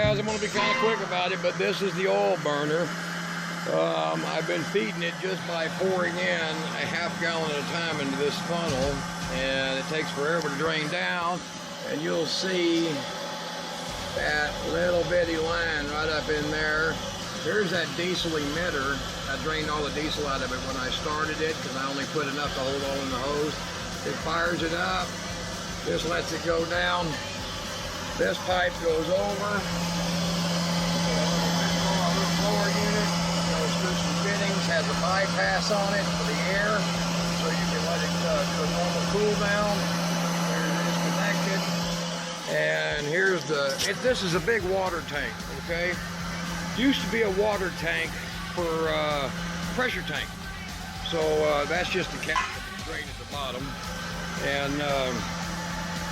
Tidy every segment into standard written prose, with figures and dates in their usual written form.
guys, I'm going to be kind of quick about it, but this is the oil burner. I've been feeding it just by pouring in a half gallon at a time into this funnel, and it takes forever to drain down, and you'll see that little bitty line right up in there. Here's that diesel emitter. I drained all the diesel out of it when I started it because I only put enough to hold all in the hose. It fires it up. This lets it go down. This pipe goes over. A little blower unit goes through some fittings, has a bypass on it for the air, so you can let it do a normal cool down. There it is connected. And here's this is a big water tank, okay? Used to be a water tank for pressure tank. So that's just a cap drain at the bottom. And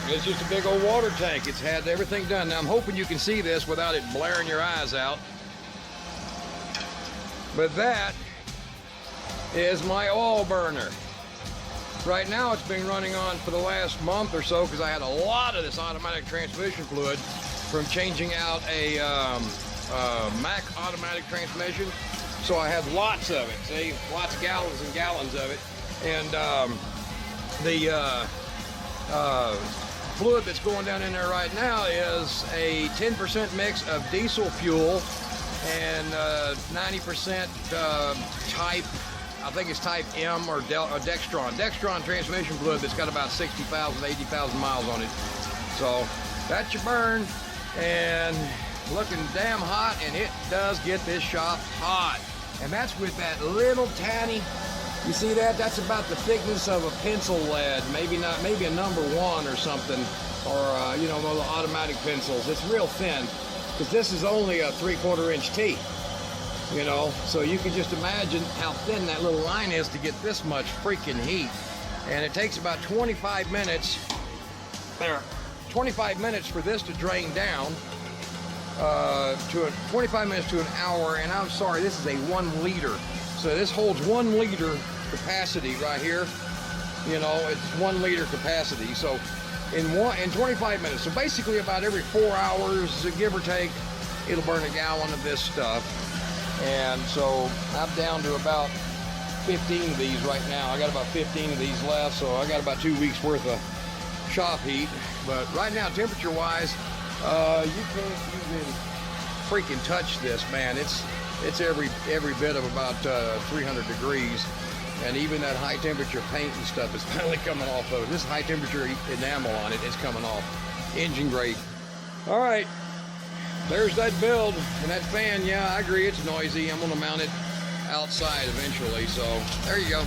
it's just a big old water tank. It's had everything done. Now I'm hoping you can see this without it blaring your eyes out. But that is my oil burner. Right now it's been running on for the last month or so because I had a lot of this automatic transmission fluid from changing out a Mack automatic transmission. So I have lots of it, see? Lots of gallons and gallons of it. And the fluid that's going down in there right now is a 10% mix of diesel fuel and 90% type, I think it's type M or Dextron. Dextron transmission fluid that's got about 60,000, 80,000 miles on it. So that's your burn, and looking damn hot, and it does get this shop hot. And that's with that little tiny, you see that? That's about the thickness of a pencil lead, maybe a number 1 or something, or you know, those automatic pencils. It's real thin, because this is only a 3/4 inch T, you know, so you can just imagine how thin that little line is to get this much freaking heat. And it takes about 25 minutes, 25 minutes for this to drain down, 25 minutes to an hour. And I'm sorry, this is a 1 liter. So this holds 1 liter capacity right here. You know, it's 1 liter capacity. So in 25 minutes, so basically about every 4 hours, give or take, it'll burn a gallon of this stuff. And so I'm down to about 15 of these right now. I got about 15 of these left, so I got about 2 weeks worth of shop heat. But right now, temperature wise, you can't even freaking touch this, man. It's every bit of about 300 degrees, and even that high temperature paint and stuff is finally coming off of it. This high temperature enamel on it is coming off. Engine grade. All right, there's that build, and that fan, yeah, I agree, it's noisy. I'm gonna mount it outside eventually, so there you go.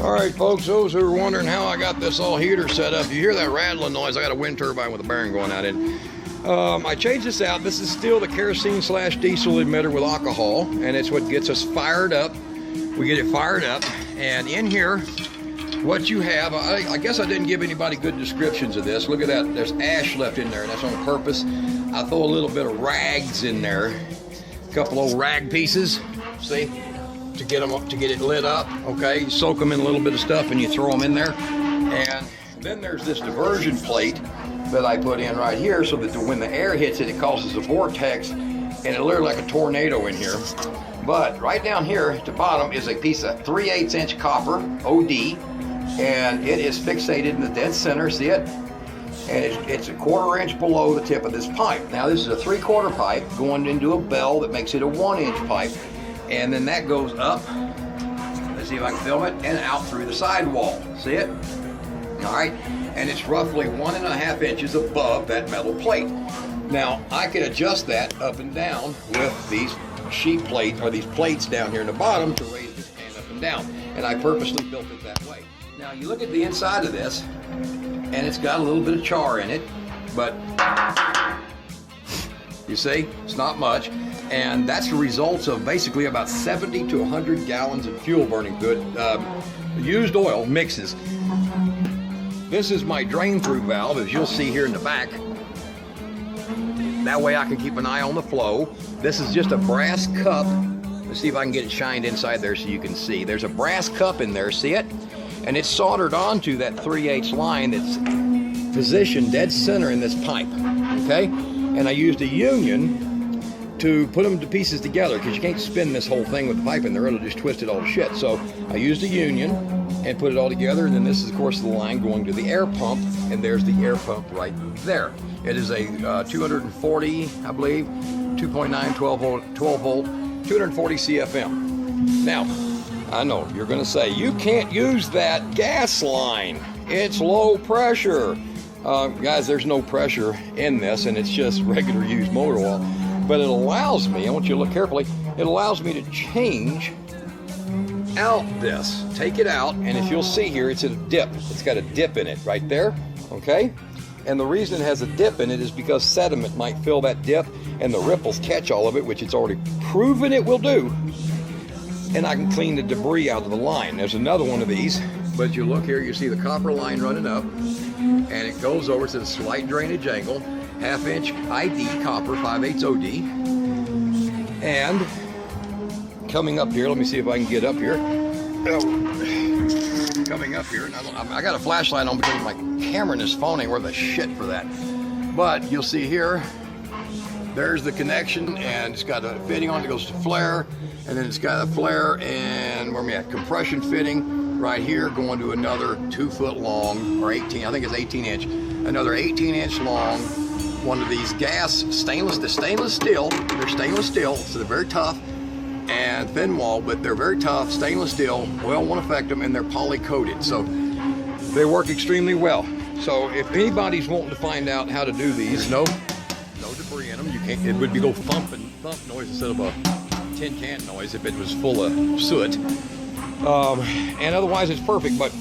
All right, folks, those who are wondering how I got this all heater set up, you hear that rattling noise. I got a wind turbine with a bearing going out in. I changed this out. This is still the kerosene/diesel emitter with alcohol, and it's what gets us fired up. We get it fired up, and in here, what you have, I guess I didn't give anybody good descriptions of this. Look at that. There's ash left in there, and that's on purpose. I throw a little bit of rags in there, a couple old rag pieces, see? To get it lit up, okay? You soak them in a little bit of stuff and you throw them in there. And then there's this diversion plate that I put in right here so that when the air hits it, it causes a vortex, and it'll look like a tornado in here. But right down here at the bottom is a piece of 3/8 inch copper, OD, and it is fixated in the dead center, see it? And it's a 1/4 inch below the tip of this pipe. Now this is a 3/4 pipe going into a bell that makes it a 1 inch pipe. And then that goes up, let's see if I can film it, and out through the sidewall. See it? All right, and it's roughly 1.5 inches above that metal plate. Now, I can adjust that up and down with these sheet plates, or these plates down here in the bottom to raise this pan up and down. And I purposely built it that way. Now, you look at the inside of this, and it's got a little bit of char in it, but you see, it's not much. And that's the results of basically about 70 to 100 gallons of fuel burning good used oil mixes. This is my drain through valve, as you'll see here in the back. That way I can keep an eye on the flow. This is just a brass cup. Let's see if I can get it shined inside there so you can see. There's a brass cup in there, see it? And it's soldered onto that 3/8 line that's positioned dead center in this pipe, okay? And I used a union to put them to pieces together, because you can't spin this whole thing with the pipe in there, it'll just twist it all to shit. So I used a union and put it all together, and then this is of course the line going to the air pump, and there's the air pump right there. It is a 240, I believe, 2.9, 12 volt, 240 CFM. Now, I know you're gonna say, you can't use that gas line. It's low pressure. Guys, there's no pressure in this, and it's just regular used motor oil. But it allows me, I want you to look carefully, it allows me to change out this. Take it out, and if you'll see here, it's at a dip. It's got a dip in it right there, okay? And the reason it has a dip in it is because sediment might fill that dip, and the ripples catch all of it, which it's already proven it will do. And I can clean the debris out of the line. There's another one of these, but you look here, you see the copper line running up, and it goes over to the slight drainage angle, 1/2 inch ID copper, 5/8 OD. And coming up here, let me see if I can get up here. Coming up here, I got a flashlight on because my camera in this phone ain't worth a shit for that. But you'll see here, there's the connection, and it's got a fitting on it that goes to flare, and then it's got a flare and where am I at? Compression fitting right here, going to another 2 foot long, or 18, I think it's 18 inch, another 18 inch long, one of these gas stainless steel. They're stainless steel, so they're very tough and thin wall, but they're very tough, stainless steel, oil won't affect them, and they're poly coated, so they work extremely well. So if anybody's wanting to find out how to do these, no debris in them. You can't. It would be go thump noise instead of a tin can noise if it was full of soot. And otherwise it's perfect. But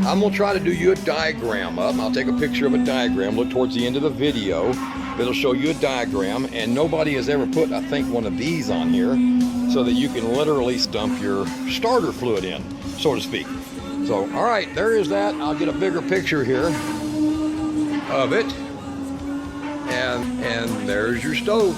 I'm gonna try to do you a diagram up. I'll take a picture of a diagram. Look towards the end of the video. It'll show you a diagram. And nobody has ever put, I think, one of these on here, so that you can literally dump your starter fluid in, so to speak. So, all right, there is that. I'll get a bigger picture here of it. And there's your stove.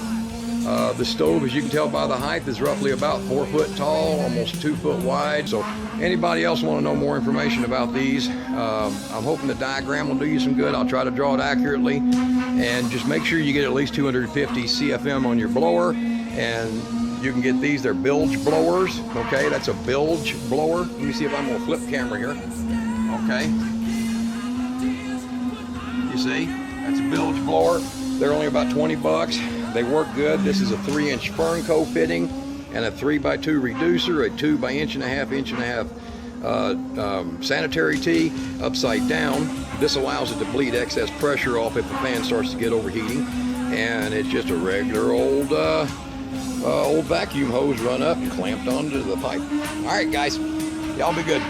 The stove, as you can tell by the height, is roughly about 4 foot tall, almost 2 foot wide. So anybody else want to know more information about these, I'm hoping the diagram will do you some good. I'll try to draw it accurately, and just make sure you get at least 250 CFM on your blower. And you can get these, they're bilge blowers, okay? That's a bilge blower. Let me see if I'm gonna flip camera here, okay? You see, that's a bilge blower. They're only about 20 bucks. They work good. This is a 3-inch Fernco fitting and a 3x2 reducer, a 2x1.5 inch sanitary tee upside down. This allows it to bleed excess pressure off if the fan starts to get overheating. And it's just a regular old vacuum hose run up and clamped onto the pipe. All right, guys, y'all be good.